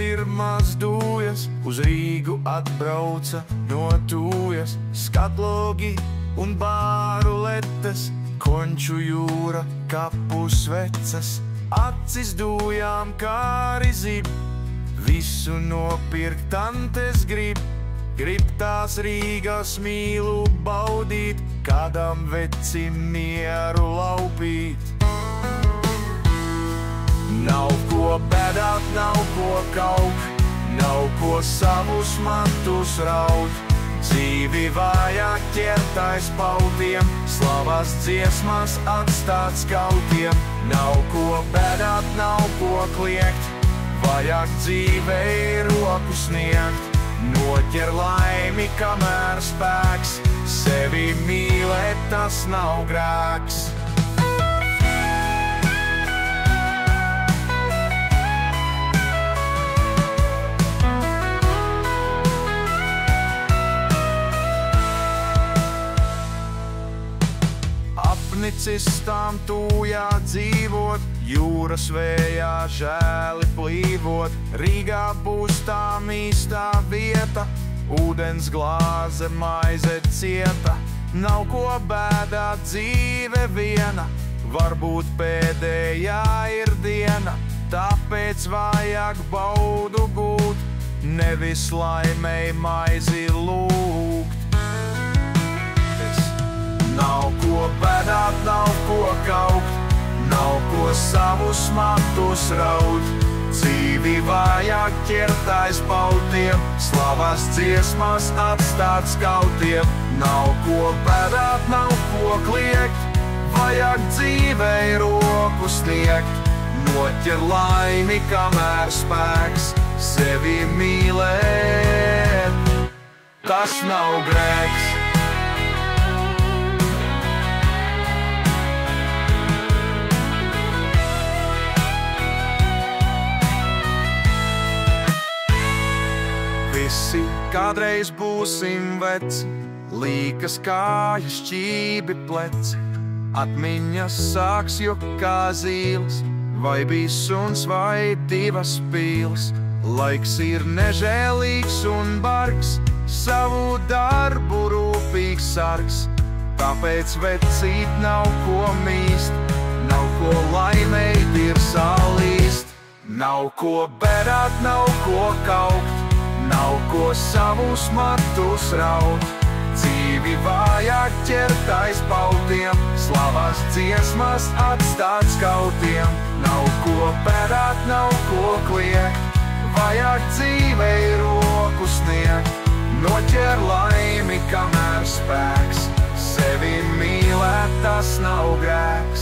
ir mazdujas, uz Rīgu atbrauca no Tūjas. Skatlogi un bāru letes, Konču jūra, kapu svecas. Acis dūjām kāri zib, visu nopirkt tantes grib. Grib tās Rīgas mīlu baudīt, kādam vecim mieru laupīt. Nav ko bēdāt, nav ko kaut, nav ko savus mantus raut. Dzīvi vajag ķert aiz pautiem, slavas dziesmas atstāt skautiem. Nav ko bēdāt, nav ko kliegt, vajag dzīvei roku sniegt. Noķer laimi, kamēr spēks, sevi mīlēt tas nav grēks. Apnicistām Tūjā dzīvot, jūras vējā žēli plīvot. Rīgā būs tā mīstā vieta, ūdens glāze, maize cieta. Nav ko bēdāt, dzīve viena, varbūt pēdējā ir diena. Tāpēc vajag baudu gūt, nevis laimei maizi lūgt. Nav ko bēdāt, nav ko kaut, nav ko savus mantus raut. Dzīvi vajag ķert aiz pautiem, slavas dziesmas atstāt skautiem. Nav ko bēdāt, nav ko kliegt, vajag dzīvei roku sniegt. Noķer laimi, kamēr spēks, sevi mīlēt tas nav grēks. Visi kādreiz būsim veci, līkas kājas, šķībi pleci. Atmiņas sāks jok kā zīles, vai bij suns vai divas pīles. Laiks ir nežēlīgs un bargs, savu darbu rūpīgs sargs. Tāpēc vecīt nav ko mīst, nav ko laimei dirsā līst. Nav ko bēdāt, nav ko kaut, nav ko savus matus raut. Dzīvi vajag ķert aiz pautiem, slavas dziesmas atstāt skautiem. Nav ko bēdāt, nav ko kliegt, vajag dzīvei roku sniegt. Noķer laimi, kamēr spēks, sevi mīlēt tas nav grēks.